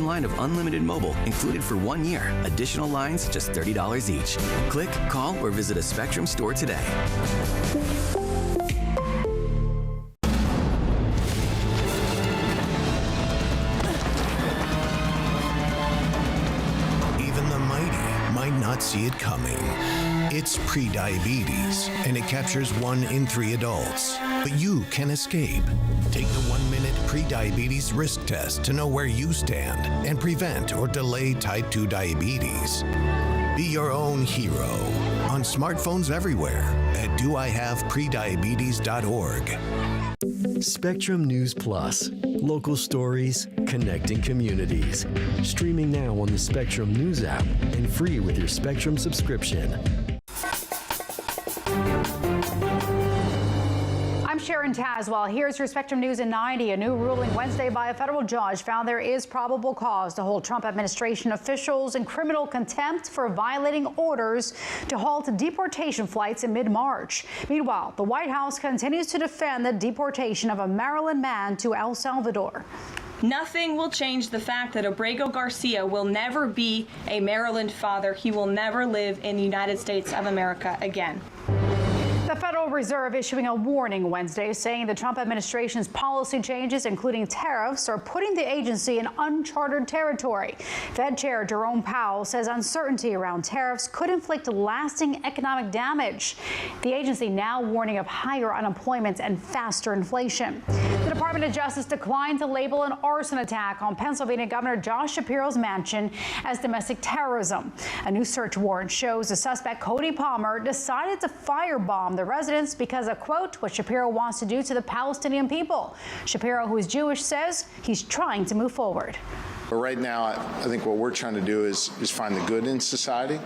line of unlimited mobile included for 1 year. Additional lines just $30 each. Click, call, or visit a Spectrum store today. Even the mighty might not see it coming. It's prediabetes, and it captures 1 in 3 adults. But you can escape. Take the 1-minute prediabetes risk test to know where you stand and prevent or delay type 2 diabetes. Be your own hero on smartphones everywhere at doihaveprediabetes.org. Spectrum News Plus. Local stories, connecting communities. Streaming now on the Spectrum News app and free with your Spectrum subscription. I'm Sharon Tazwell. Here's your Spectrum News in 90. A new ruling Wednesday by a federal judge found there is probable cause to hold Trump administration officials in criminal contempt for violating orders to halt deportation flights in mid-March. Meanwhile, the White House continues to defend the deportation of a Maryland man to El Salvador. Nothing will change the fact that Abrego Garcia will never be a Maryland father. He will never live in the United States of America again. The Federal Reserve issuing a warning Wednesday saying the Trump administration's policy changes, including tariffs, are putting the agency in uncharted territory. Fed Chair Jerome Powell says uncertainty around tariffs could inflict lasting economic damage. The agency now warning of higher unemployment and faster inflation. The Department of Justice declined to label an arson attack on Pennsylvania Governor Josh Shapiro's mansion as domestic terrorism. A new search warrant shows the suspect Cody Palmer decided to firebomb the residence because of, quote, what Shapiro wants to do to the Palestinian people. Shapiro, who is Jewish, says he's trying to move forward. But right now, I think what we're trying to do is find the good in society,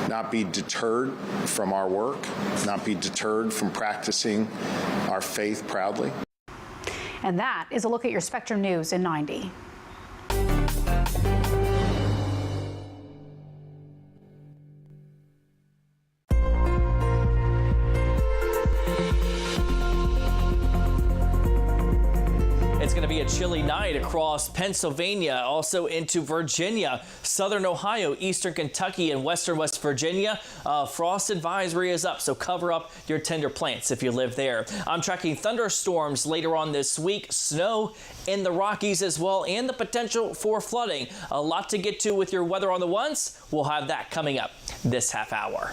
not be deterred from our work, not be deterred from practicing our faith proudly. And that is a look at your Spectrum News in 90. It's going to be a chilly night across Pennsylvania, also into Virginia, southern Ohio, eastern Kentucky, and western West Virginia. Frost advisory is up, so cover up your tender plants if you live there. I'm tracking thunderstorms later on this week, snow in the Rockies as well, and the potential for flooding. A lot to get to with your weather on the ones. We'll have that coming up this half hour.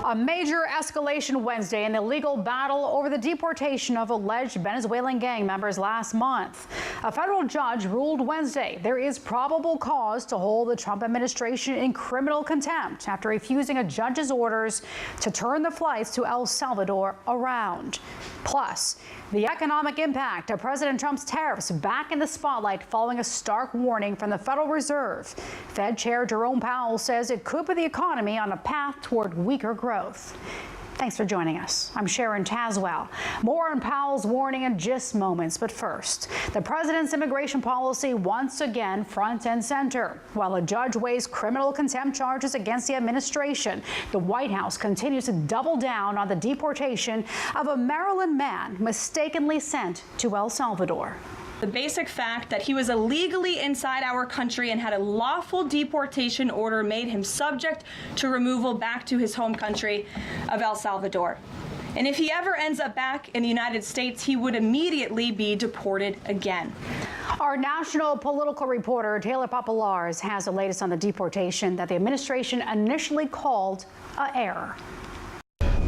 A major escalation Wednesday in the legal battle over the deportation of alleged Venezuelan gang members last month. A federal judge ruled Wednesday there is probable cause to hold the Trump administration in criminal contempt after refusing a judge's orders to turn the flights to El Salvador around. Plus, the economic impact of President Trump's tariffs back in the spotlight following a stark warning from the Federal Reserve. Fed Chair Jerome Powell says it could put the economy on a path toward weaker growth. Thanks for joining us. I'm Sharon Tazwell. More on Powell's warning in just moments, but first, the president's immigration policy once again front and center. While a judge weighs criminal contempt charges against the administration, the White House continues to double down on the deportation of a Maryland man mistakenly sent to El Salvador. The basic fact that he was illegally inside our country and had a lawful deportation order made him subject to removal back to his home country of El Salvador. And if he ever ends up back in the United States, he would immediately be deported again. Our national political reporter, Taylor Popolars, has the latest on the deportation that the administration initially called an error.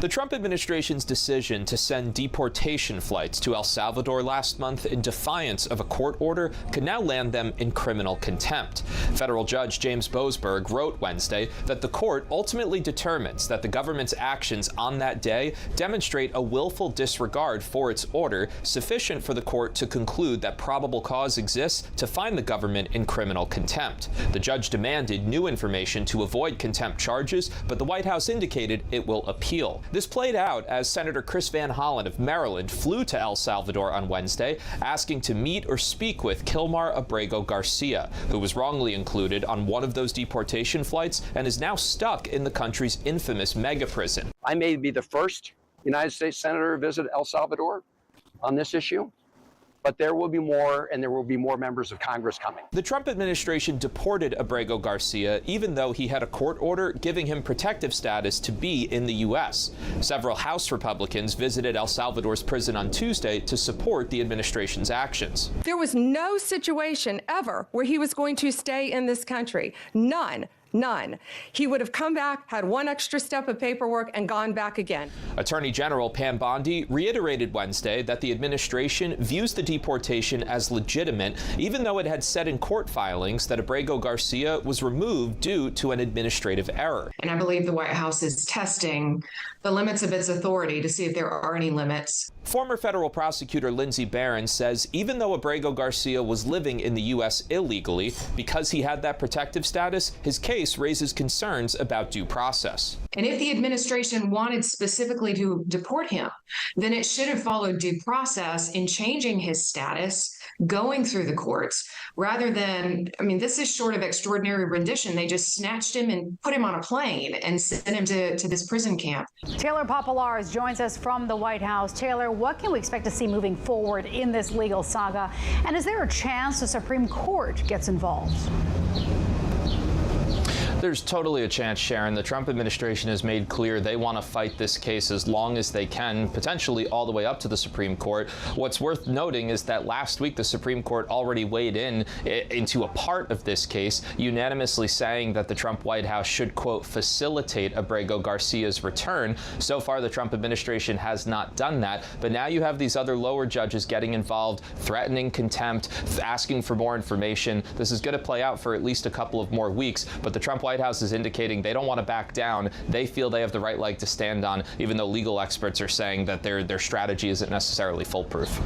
The Trump administration's decision to send deportation flights to El Salvador last month in defiance of a court order could now land them in criminal contempt. Federal Judge James Boasberg wrote Wednesday that the court ultimately determines that the government's actions on that day demonstrate a willful disregard for its order, sufficient for the court to conclude that probable cause exists to find the government in criminal contempt. The judge demanded new information to avoid contempt charges, but the White House indicated it will appeal. This played out as Senator Chris Van Hollen of Maryland flew to El Salvador on Wednesday, asking to meet or speak with Kilmar Abrego Garcia, who was wrongly included on one of those deportation flights and is now stuck in the country's infamous mega prison. I may be the first United States senator to visit El Salvador on this issue, but there will be more, and there will be more members of Congress coming. The Trump administration deported Abrego Garcia, even though he had a court order giving him protective status to be in the U.S. Several House Republicans visited El Salvador's prison on Tuesday to support the administration's actions. There was no situation ever where he was going to stay in this country. None. He would have come back, had one extra step of paperwork, and gone back again. Attorney General Pam Bondi reiterated Wednesday that the administration views the deportation as legitimate, even though it had said in court filings that Abrego Garcia was removed due to an administrative error. And I believe the White House is testing the limits of its authority to see if there are any limits. Former federal prosecutor Lindsey Barron says even though Abrego Garcia was living in the U.S. illegally, because he had that protective status, his case raises concerns about due process. And if the administration wanted specifically to deport him, then it should have followed due process in changing his status, going through the courts, rather than, this is short of extraordinary rendition. They just snatched him and put him on a plane and sent him to this prison camp. Taylor Popolares joins us from the White House. Taylor, what can we expect to see moving forward in this legal saga? And is there a chance the Supreme Court gets involved? There's totally a chance, Sharon. The Trump administration has made clear they want to fight this case as long as they can, potentially all the way up to the Supreme Court. What's worth noting is that last week the Supreme Court already weighed into a part of this case, unanimously saying that the Trump White House should, quote, facilitate Abrego Garcia's return. So far, the Trump administration has not done that. But now you have these other lower judges getting involved, threatening contempt, asking for more information. This is going to play out for at least a couple of more weeks. But the Trump White House is indicating they don't want to back down. They feel they have the right leg to stand on, even though legal experts are saying that their strategy isn't necessarily foolproof.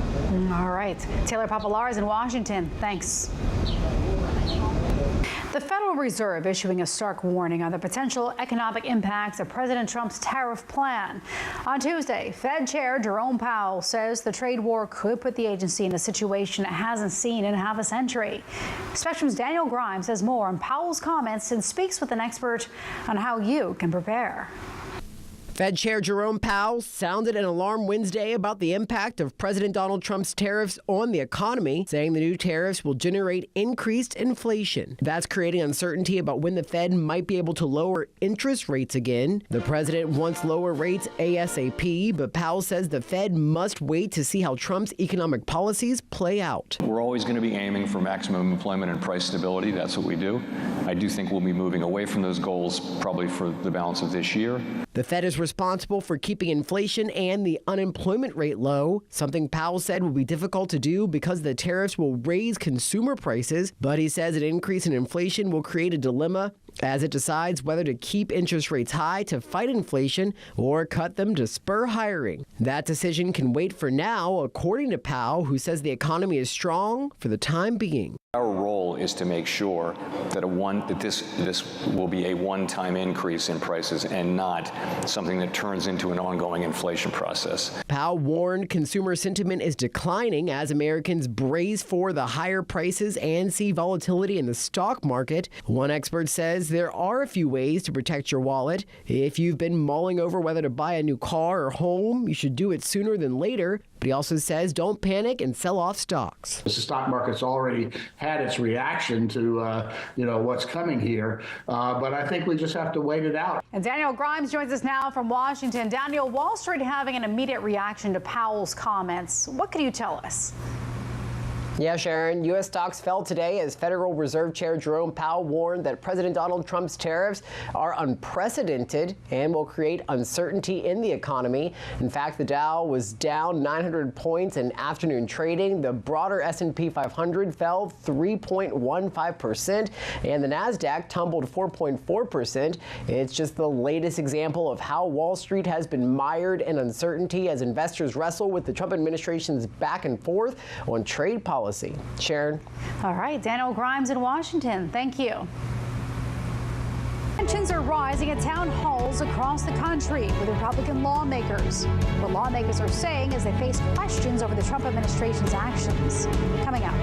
All right. Taylor Popolares in Washington. Thanks. The Federal Reserve issuing a stark warning on the potential economic impacts of President Trump's tariff plan. On Tuesday, Fed Chair Jerome Powell says the trade war could put the agency in a situation it hasn't seen in half a century. Spectrum's Daniel Grimes has more on Powell's comments and speaks with an expert on how you can prepare. Fed Chair Jerome Powell sounded an alarm Wednesday about the impact of President Donald Trump's tariffs on the economy, saying the new tariffs will generate increased inflation. That's creating uncertainty about when the Fed might be able to lower interest rates again. The president wants lower rates ASAP, but Powell says the Fed must wait to see how Trump's economic policies play out. We're always going to be aiming for maximum employment and price stability. That's what we do. I do think we'll be moving away from those goals probably for the balance of this year. The Fed is responsible for keeping inflation and the unemployment rate low, something Powell said will be difficult to do because the tariffs will raise consumer prices. But he says an increase in inflation will create a dilemma as it decides whether to keep interest rates high to fight inflation or cut them to spur hiring. That decision can wait for now, according to Powell, who says the economy is strong for the time being. Our role is to make sure that this will be a one-time increase in prices and not something that turns into an ongoing inflation process. Powell warned consumer sentiment is declining as Americans brace for the higher prices and see volatility in the stock market. One expert says there are a few ways to protect your wallet. If you've been mulling over whether to buy a new car or home, you should do it sooner than later. But he also says don't panic and sell off stocks. The stock market's already had its reaction to what's coming here, but I think we just have to wait it out. And Daniel Grimes joins us now from Washington. Daniel, Wall Street having an immediate reaction to Powell's comments. What can you tell us? Yeah, Sharon, U.S. stocks fell today as Federal Reserve Chair Jerome Powell warned that President Donald Trump's tariffs are unprecedented and will create uncertainty in the economy. In fact, the Dow was down 900 points in afternoon trading. The broader S&P 500 fell 3.15%, and the Nasdaq tumbled 4.4%. It's just the latest example of how Wall Street has been mired in uncertainty as investors wrestle with the Trump administration's back and forth on trade policy. Sharon. All right, Daniel Grimes in Washington. Thank you. Tensions are rising at town halls across the country with Republican lawmakers. What lawmakers are saying as they face questions over the Trump administration's actions. Coming up.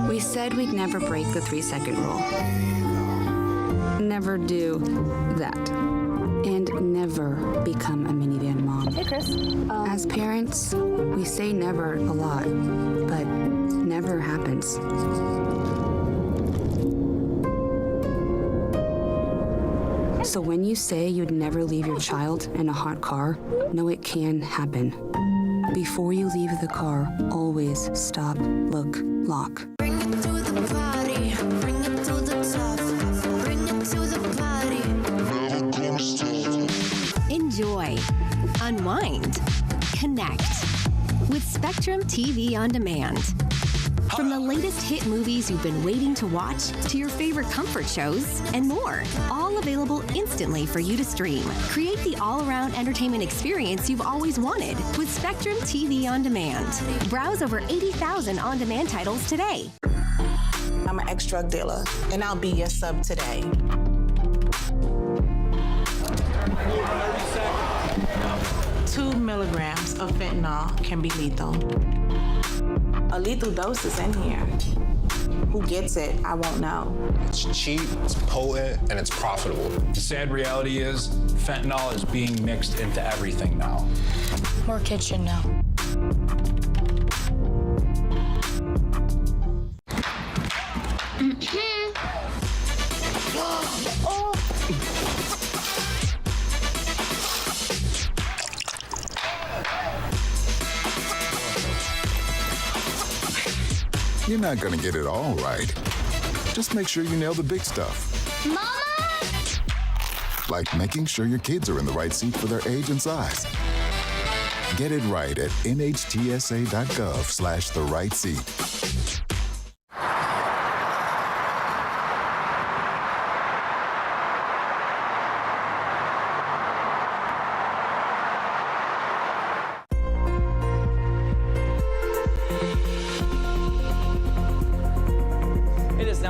We said we'd never break the 3-second rule. Never do that. And never become a minivan mom. Hey, Chris. As parents, we say never a lot, but never happens. So when you say you'd never leave your child in a hot car, know it can happen. Before you leave the car, always stop, look, lock. Bring it to the party, bring it to the top, bring it to the party. Never gonna stop. Enjoy, unwind, connect with Spectrum TV On Demand. From the latest hit movies you've been waiting to watch to your favorite comfort shows and more, all available instantly for you to stream. Create the all-around entertainment experience you've always wanted with Spectrum TV On Demand. Browse over 80,000 on-demand titles today. I'm an ex-drug dealer, and I'll be your sub today. 2 milligrams of fentanyl can be lethal. A lethal dose is in here. Who gets it, I won't know. It's cheap, it's potent, and it's profitable. The sad reality is fentanyl is being mixed into everything now. More kitchen now. You're not gonna get it all right. Just make sure you nail the big stuff. Mama! Like making sure your kids are in the right seat for their age and size. Get it right at nhtsa.gov/the-right-seat.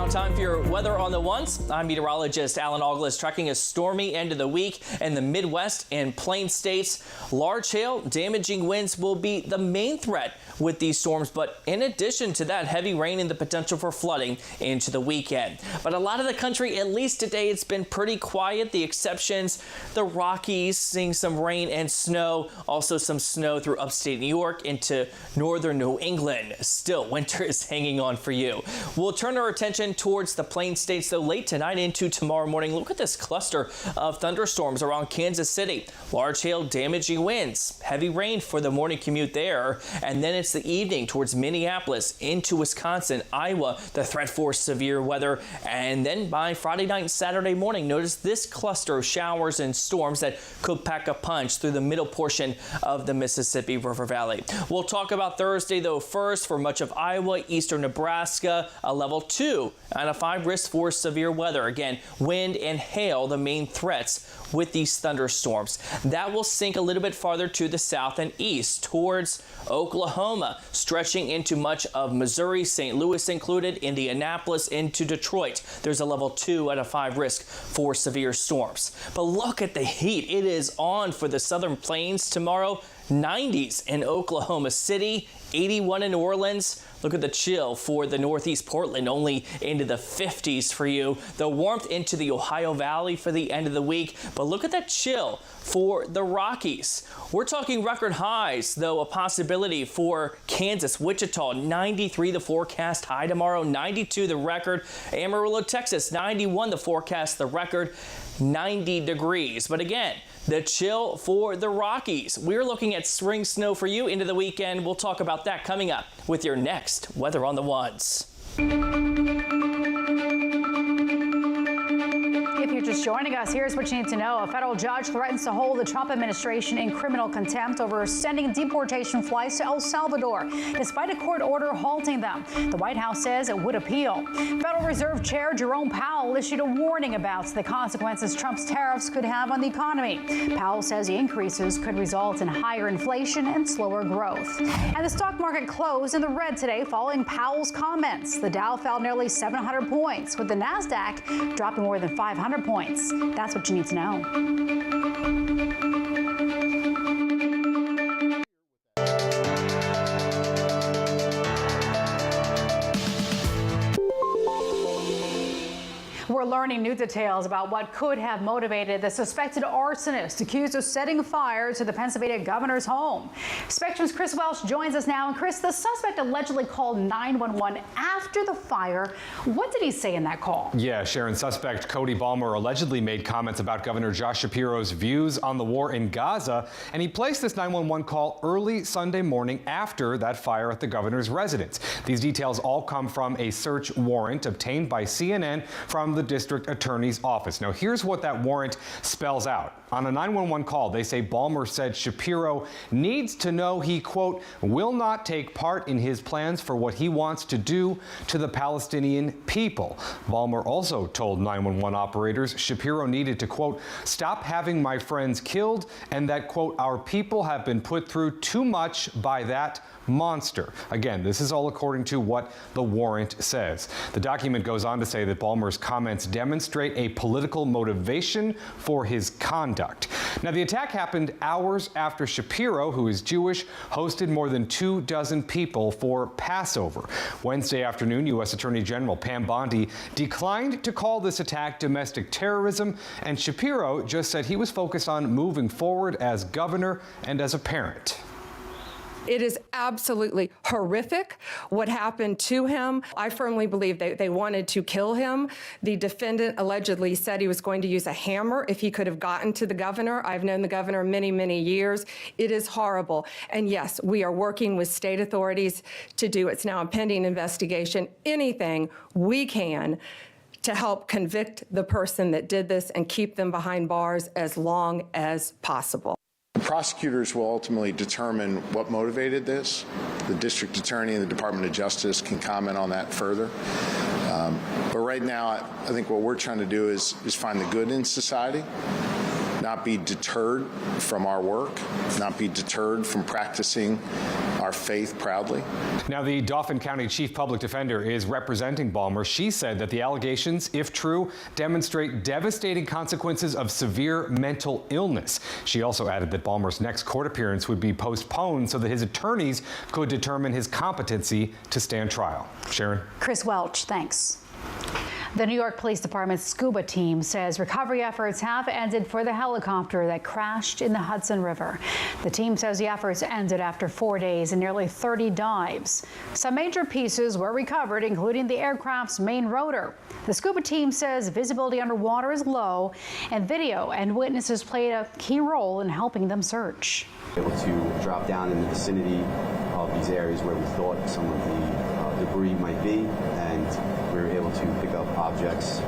Time for your weather on the ones. I'm meteorologist Alan August, tracking a stormy end of the week in the Midwest and Plain States. Large hail, damaging winds will be the main threat with these storms, but in addition to that, heavy rain and the potential for flooding into the weekend. But a lot of the country, at least today, it's been pretty quiet. The exceptions, the Rockies, seeing some rain and snow, also some snow through upstate New York into northern New England. Still, winter is hanging on for you. We'll turn our attention towards the Plain States, though, late tonight into tomorrow morning. Look at this cluster of thunderstorms around Kansas City. Large hail, damaging winds, heavy rain for the morning commute there. And then it's the evening towards Minneapolis into Wisconsin, Iowa, the threat for severe weather. And then by Friday night and Saturday morning, notice this cluster of showers and storms that could pack a punch through the middle portion of the Mississippi River Valley. We'll talk about Thursday, though, first. For much of Iowa, eastern Nebraska, a level 2 and a 5 risk for severe weather. Again, wind and hail, the main threats with these thunderstorms. That will sink a little bit farther to the south and east towards Oklahoma, stretching into much of Missouri, St. Louis included, Indianapolis into Detroit. There's a level 2 and a 5 risk for severe storms. But look at the heat. It is on for the southern plains tomorrow. 90s in Oklahoma City, 81 in New Orleans. Look at the chill for the northeast Portland, only into the 50s for you. The warmth into the Ohio Valley for the end of the week. But look at that chill for the Rockies. We're talking record highs, though, a possibility for Kansas, Wichita, 93 the forecast high tomorrow, 92 the record. Amarillo, Texas, 91 the forecast, the record, 90 degrees. But again, the chill for the Rockies. We're looking at spring snow for you into the weekend. We'll talk about that coming up with your next Weather on the Ones. If you're just just joining us, here's what you need to know. A federal judge threatens to hold the Trump administration in criminal contempt over sending deportation flights to El Salvador, despite a court order halting them. The White House says it would appeal. Federal Reserve Chair Jerome Powell issued a warning about the consequences Trump's tariffs could have on the economy. Powell says the increases could result in higher inflation and slower growth. And the stock market closed in the red today following Powell's comments. The Dow fell nearly 700 points, with the Nasdaq dropping more than 500 points. That's what you need to know. We're learning new details about what could have motivated the suspected arsonist accused of setting fire to the Pennsylvania governor's home. Spectrum's Chris Welch joins us now. And Chris, the suspect allegedly called 911 after the fire. What did he say in that call? Yeah, Sharon, suspect Cody Balmer allegedly made comments about Governor Josh Shapiro's views on the war in Gaza, and he placed this 911 call early Sunday morning after that fire at the governor's residence. These details all come from a search warrant obtained by CNN from the district attorney's office. Now, here's what that warrant spells out. On a 911 call, they say Balmer said Shapiro needs to know he, quote, will not take part in his plans for what he wants to do to the Palestinian people. Balmer also told 911 operators Shapiro needed to, quote, stop having my friends killed, and that, quote, our people have been put through too much by that monster. Again, this is all according to what the warrant says. The document goes on to say that Balmer's comments demonstrate a political motivation for his conduct. Now, the attack happened hours after Shapiro, who is Jewish, hosted more than 24 people for Passover. Wednesday afternoon, U.S. Attorney General Pam Bondi declined to call this attack domestic terrorism, and Shapiro just said he was focused on moving forward as governor and as a parent. It is absolutely horrific what happened to him. I firmly believe they wanted to kill him. The defendant allegedly said he was going to use a hammer if he could have gotten to the governor. I've known the governor many, many years. It is horrible. And yes, we are working with state authorities to do, it's now a pending investigation, anything we can to help convict the person that did this and keep them behind bars as long as possible. Prosecutors will ultimately determine what motivated this. The district attorney and the Department of Justice can comment on that further. But right now, I think what we're trying to do is find the good in society, not be deterred from our work, not be deterred from practicing our faith proudly. Now, the Dauphin County Chief Public Defender is representing Balmer. She said that the allegations, if true, demonstrate devastating consequences of severe mental illness. She also added that Balmer's next court appearance would be postponed so that his attorneys could determine his competency to stand trial. Sharon? Chris Welch, thanks. The New York Police Department's scuba team says recovery efforts have ended for the helicopter that crashed in the Hudson River. The team says the efforts ended after 4 days and nearly 30 dives. Some major pieces were recovered, including the aircraft's main rotor. The scuba team says visibility underwater is low, and video and witnesses played a key role in helping them search. Able to drop down in the vicinity of these areas where we thought some of the debris might be, and we were able to pick up objects,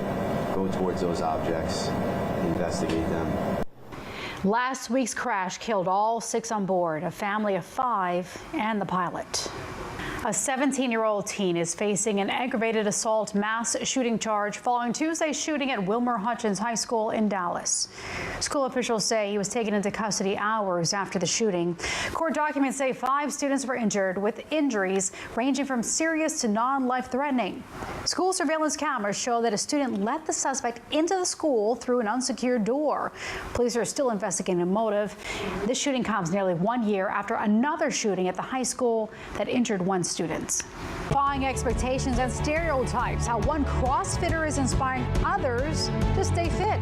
go towards those objects, investigate them. Last week's crash killed all 6 on board, a family of 5 and the pilot. A 17-year-old teen is facing an aggravated assault mass shooting charge following Tuesday's shooting at Wilmer Hutchins High School in Dallas. School officials say he was taken into custody hours after the shooting. Court documents say 5 students were injured, with injuries ranging from serious to non-life-threatening. School surveillance cameras show that a student let the suspect into the school through an unsecured door. Police are still investigating the motive. This shooting comes nearly 1 year after another shooting at the high school that injured 1 student. Defying expectations and stereotypes, how one CrossFitter is inspiring others to stay fit.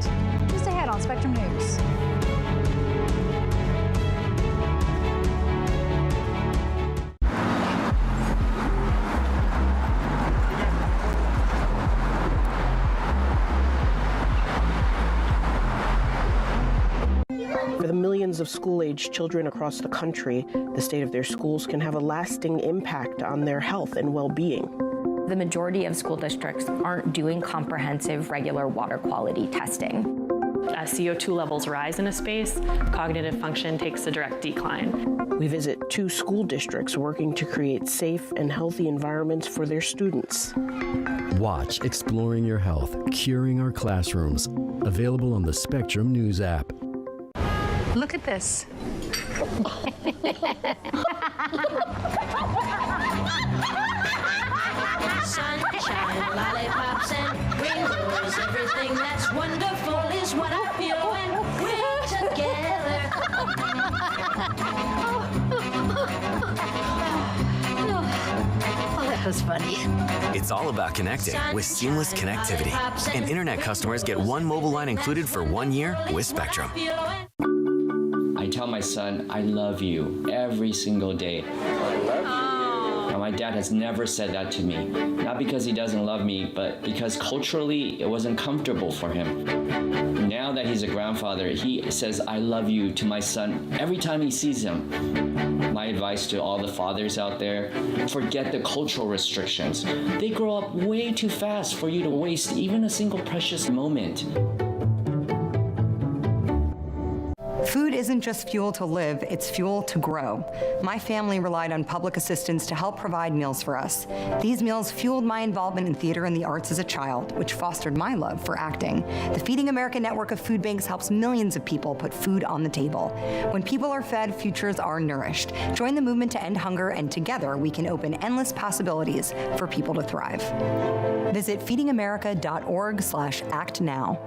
Just ahead on Spectrum News. For the millions of school-aged children across the country, the state of their schools can have a lasting impact on their health and well-being. The majority of school districts aren't doing comprehensive regular water quality testing. As CO2 levels rise in a space, cognitive function takes a direct decline. We visit 2 school districts working to create safe and healthy environments for their students. Watch Exploring Your Health, Curing Our Classrooms. Available on the Spectrum News app. Look at this. Sunshine, lollipops, and rainbows. Everything that's wonderful is what I feel when we're together. Oh, that was funny. It's all about connecting with seamless connectivity. And internet customers get 1 mobile line included for 1 year with Spectrum. I tell my son, I love you every single day. Now, my dad has never said that to me. Not because he doesn't love me, but because culturally it wasn't comfortable for him. Now that he's a grandfather, he says, I love you to my son every time he sees him. My advice to all the fathers out there, forget the cultural restrictions. They grow up way too fast for you to waste even a single precious moment. Food isn't just fuel to live, it's fuel to grow. My family relied on public assistance to help provide meals for us. These meals fueled my involvement in theater and the arts as a child, which fostered my love for acting. The Feeding America network of food banks helps millions of people put food on the table. When people are fed, futures are nourished. Join the movement to end hunger, and together we can open endless possibilities for people to thrive. Visit feedingamerica.org/actnow.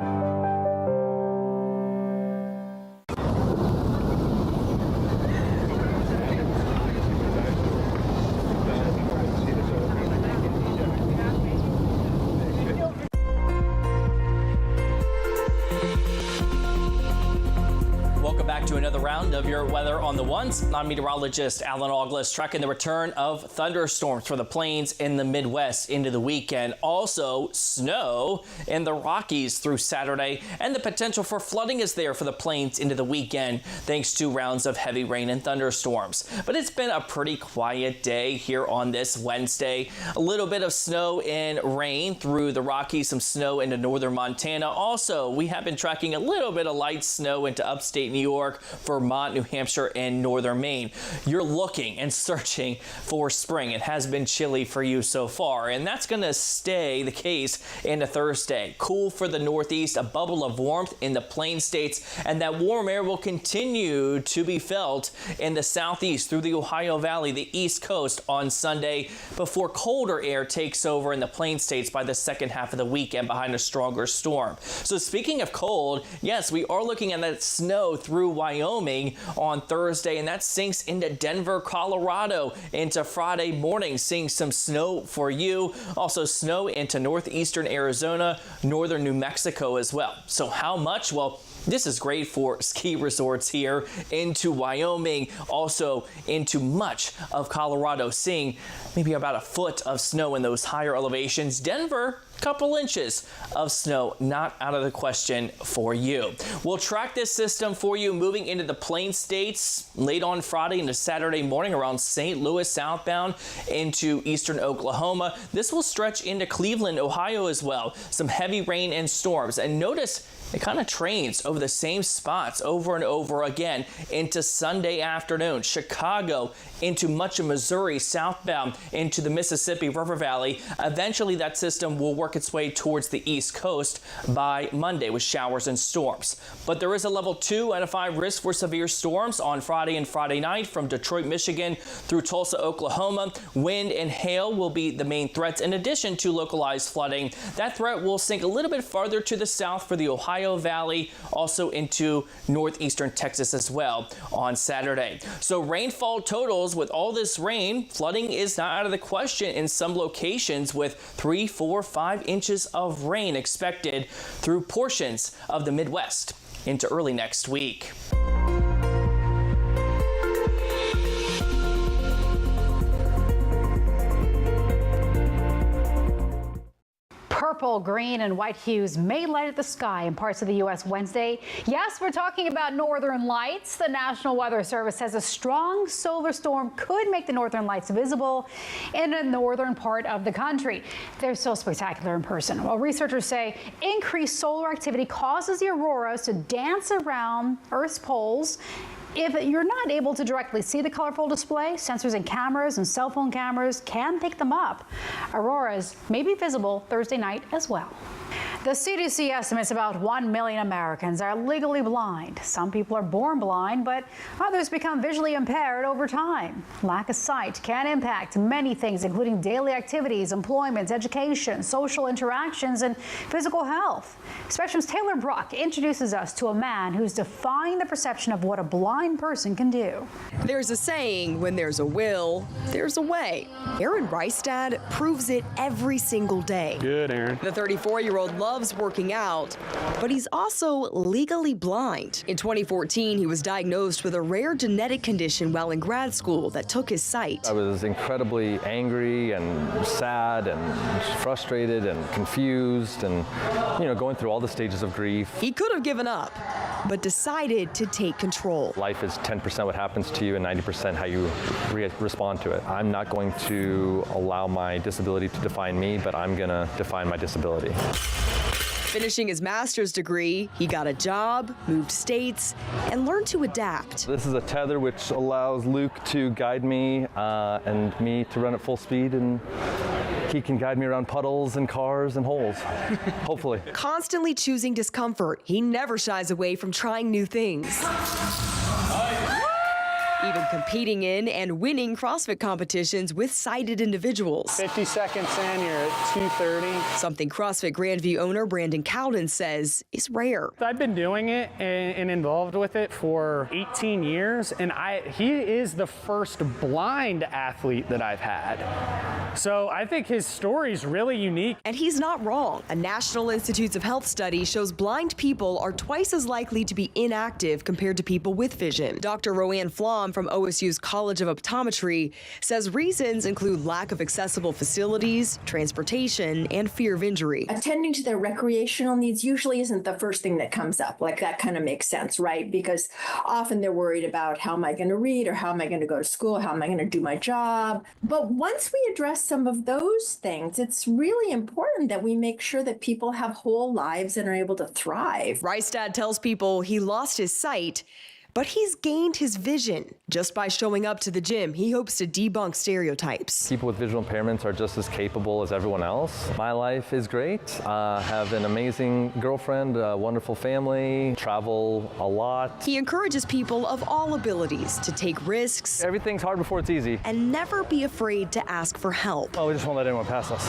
Back to another round of your weather on the ones. I'm meteorologist Alan August, tracking the return of thunderstorms for the plains in the Midwest into the weekend. Also, snow in the Rockies through Saturday, and the potential for flooding is there for the plains into the weekend, thanks to rounds of heavy rain and thunderstorms. But it's been a pretty quiet day here on this Wednesday. A little bit of snow and rain through the Rockies, some snow into northern Montana. Also, we have been tracking a little bit of light snow into upstate New York, Vermont, New Hampshire, and northern Maine. You're looking and searching for spring. It has been chilly for you so far, and that's going to stay the case into Thursday. Cool for the Northeast, a bubble of warmth in the Plain States, and that warm air will continue to be felt in the Southeast through the Ohio Valley, the East Coast on Sunday, before colder air takes over in the Plain States by the second half of the weekend behind a stronger storm. So speaking of cold, yes, we are looking at that snow through Wyoming on Thursday, and that sinks into Denver, Colorado into Friday morning, seeing some snow for you. Also snow into northeastern Arizona, northern New Mexico as well. So how much? Well, this is great for ski resorts here into Wyoming, also into much of Colorado, seeing maybe about a foot of snow in those higher elevations. Denver, couple inches of snow, not out of the question for you. We'll track this system for you moving into the Plain States late on Friday into Saturday morning around St. Louis southbound into eastern Oklahoma. This will stretch into Cleveland, Ohio as well. Some heavy rain and storms. And notice it kind of trains over the same spots over and over again into Sunday afternoon. Chicago into much of Missouri southbound into the Mississippi River Valley. Eventually that system will work its way towards the East Coast by Monday with showers and storms. But there is a level 2 out of 5 risk for severe storms on Friday and Friday night from Detroit, Michigan through Tulsa, Oklahoma. Wind and hail will be the main threats in addition to localized flooding. That threat will sink a little bit farther to the south for the Ohio Valley, also into northeastern Texas as well on Saturday. So rainfall totals with all this rain, flooding is not out of the question in some locations with 3, 4, 5 inches of rain expected through portions of the Midwest into early next week. Purple, green, and white hues may light up the sky in parts of the U.S. Wednesday. Yes, we're talking about northern lights. The National Weather Service says a strong solar storm could make the northern lights visible in the northern part of the country. They're so spectacular in person. Well, researchers say increased solar activity causes the auroras to dance around Earth's poles. If you're not able to directly see the colorful display, sensors in cameras and cell phone cameras can pick them up. Auroras may be visible Thursday night as well. The CDC estimates about 1 million Americans are legally blind. Some people are born blind, but others become visually impaired over time. Lack of sight can impact many things, including daily activities, employment, education, social interactions, and physical health. Spectrum's Taylor Bruck introduces us to a man who's defying the perception of what a blind person can do. There's a saying, when there's a will, there's a way. Aaron Reistad proves it every single day. Good, Aaron. The 34-year-old loves working out, but he's also legally blind. In 2014, he was diagnosed with a rare genetic condition while in grad school that took his sight. I was incredibly angry and sad and frustrated and confused and, going through all the stages of grief. He could have given up, but decided to take control. Life is 10% what happens to you and 90% how you respond to it. I'm not going to allow my disability to define me, but I'm going to define my disability. Finishing his master's degree, he got a job, moved states, and learned to adapt. This is a tether which allows Luke to guide me and me to run at full speed, and he can guide me around puddles and cars and holes, hopefully. Constantly choosing discomfort, he never shies away from trying new things. Even competing in and winning CrossFit competitions with sighted individuals. 50 seconds in, you're at 2:30. Something CrossFit Grandview owner Brandon Cowden says is rare. I've been doing it and involved with it for 18 years, and he is the first blind athlete that I've had. So I think his story is really unique. And he's not wrong. A National Institutes of Health study shows blind people are twice as likely to be inactive compared to people with vision. Dr. Roanne Flom from OSU's College of Optometry says reasons include lack of accessible facilities, transportation, and fear of injury. Attending to their recreational needs usually isn't the first thing that comes up. Like, that kind of makes sense, right? Because often they're worried about, how am I going to read, or how am I going to go to school, how am I going to do my job? But once we address some of those things, it's really important that we make sure that people have whole lives and are able to thrive. Reistad tells people he lost his sight, but he's gained his vision. Just by showing up to the gym, he hopes to debunk stereotypes. People with visual impairments are just as capable as everyone else. My life is great. I have an amazing girlfriend, a wonderful family, travel a lot. He encourages people of all abilities to take risks. Everything's hard before it's easy. And never be afraid to ask for help. Oh, we just won't let anyone pass us.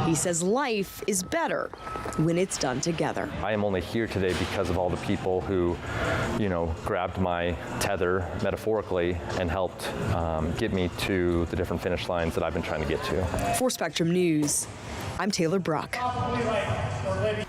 He says life is better when it's done together. I am only here today because of all the people who, grabbed my tether metaphorically and helped get me to the different finish lines that I've been trying to get to. For Spectrum News, I'm Taylor Bruck.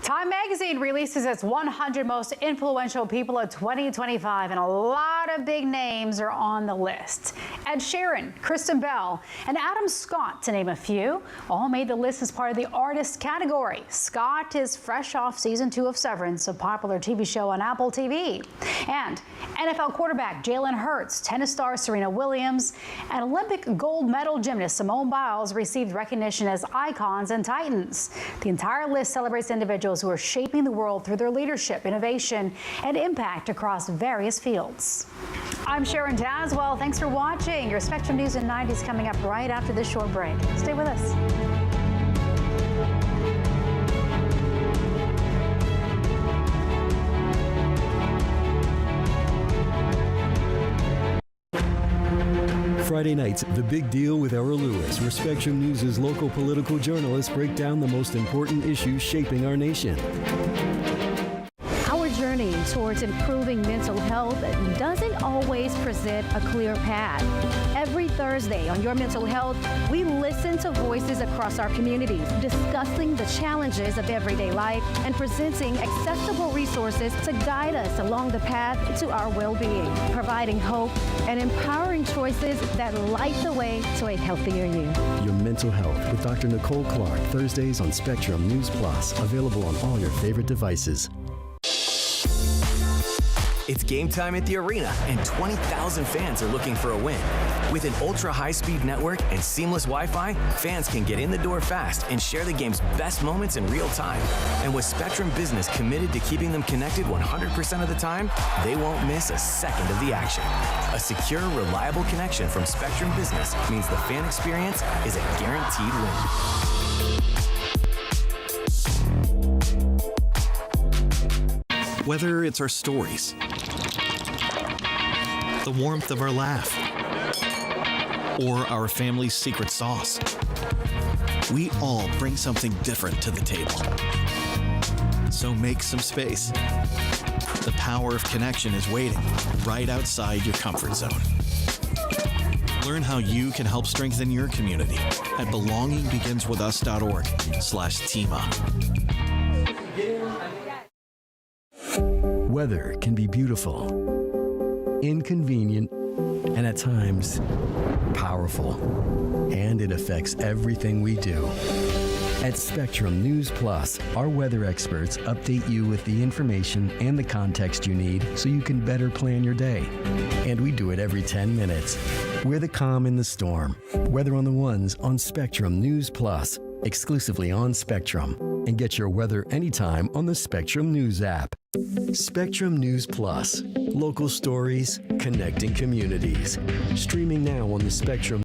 Time magazine releases its 100 most influential people of 2025, and a lot of big names are on the list. Ed Sheeran, Kristen Bell, and Adam Scott, to name a few, all made the list as part of the artist category. Scott is fresh off season 2 of Severance, a popular TV show on Apple TV. And NFL quarterback Jalen Hurts, tennis star Serena Williams, and Olympic gold medal gymnast Simone Biles received recognition as icons and titans. The entire list celebrates individuals who are shaping the world through their leadership, innovation, and impact across various fields. I'm Sharon Daswell. Thanks for watching. Your Spectrum News in 90 is coming up right after this short break. Stay with us. Friday nights, The Big Deal with Errol Lewis, where Spectrum News' local political journalists break down the most important issues shaping our nation. Our journey towards improving mental health doesn't always present a clear path. Every Thursday on Your Mental Health, we listen to voices across our communities, discussing the challenges of everyday life and presenting accessible resources to guide us along the path to our well-being, providing hope and empowering choices choices that light the way to a healthier you. Your Mental Health with Dr. Nicole Clark, Thursdays on Spectrum News Plus, available on all your favorite devices. It's game time at the arena, and 20,000 fans are looking for a win. With an ultra-high-speed network and seamless Wi-Fi, fans can get in the door fast and share the game's best moments in real time. And with Spectrum Business committed to keeping them connected 100% of the time, they won't miss a second of the action. A secure, reliable connection from Spectrum Business means the fan experience is a guaranteed win. Whether it's our stories, the warmth of our laugh, or our family's secret sauce, we all bring something different to the table. So make some space. The power of connection is waiting right outside your comfort zone. Learn how you can help strengthen your community at belongingbeginswithus.org/teamup. Weather can be beautiful, inconvenient, and at times powerful. And it affects everything we do. At Spectrum News Plus, our weather experts update you with the information and the context you need so you can better plan your day. And we do it every 10 minutes. We're the calm in the storm. Weather on the Ones on Spectrum News Plus, exclusively on Spectrum. And get your weather anytime on the Spectrum News app. Spectrum News Plus. Local stories, connecting communities. Streaming now on the Spectrum